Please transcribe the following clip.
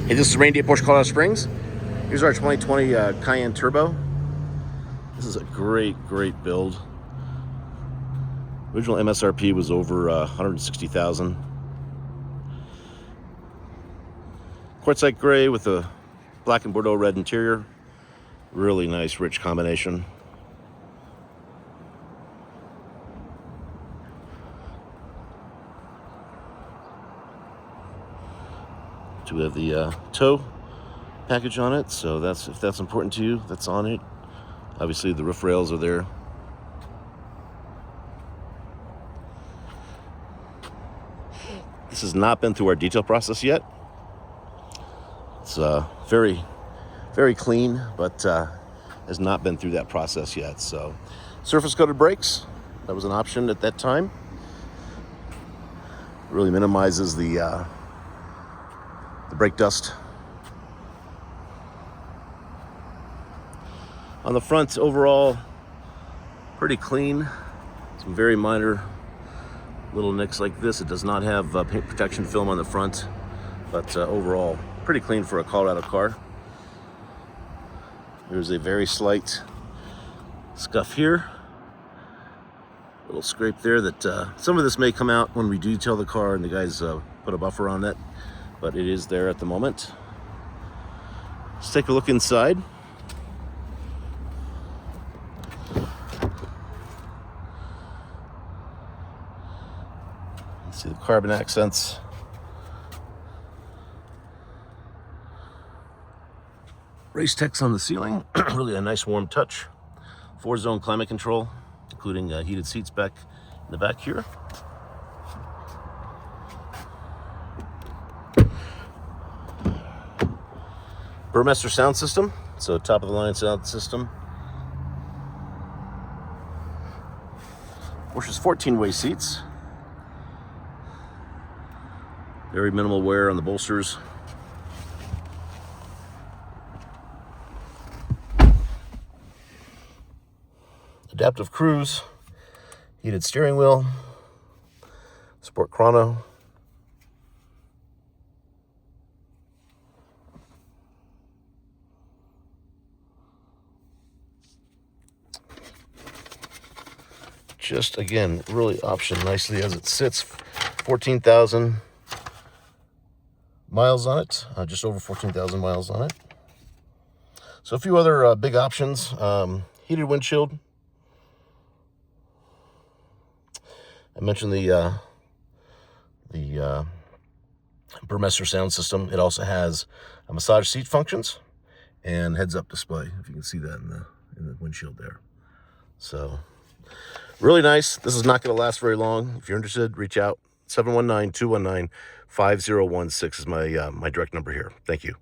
Hey, this is Randy at Porsche Colorado Springs. Here's our 2020 Cayenne Turbo. This is a great build. Original MSRP was over $160,000. Quartzite Gray with a black and Bordeaux Red interior. Really nice, rich combination. We have the tow package on it, so if that's important to you, that's on it. Obviously the roof rails are there. This has not been through our detail process yet. It's very clean, but has not been through that process yet. So surface coated brakes, that was an option at that time. Really minimizes the brake dust. On the front, overall, pretty clean. Some very minor little nicks like this. It does not have paint protection film on the front, but overall, pretty clean for a Colorado car. There's a very slight scuff here. Little scrape there that some of this may come out when we detail the car and the guys put a buffer on it, but it is there at the moment. Let's take a look inside. Let's see the carbon accents. Race text on the ceiling, really a nice warm touch. 4-zone climate control, including heated seats back in the back here. Burmester sound system, so top of the line sound system. Porsche's 14-way seats. Very minimal wear on the bolsters. Adaptive cruise, heated steering wheel, sport chrono. Just again, really optioned nicely as it sits. 14,000 miles on it, just over 14,000 miles on it. So a few other big options. Heated windshield. I mentioned the Burmester sound system. It also has a massage seat functions and heads-up display, if you can see that in the windshield there. So really nice. This is not going to last very long. If you're interested, reach out. 719-219-5016 is my direct number here. Thank you.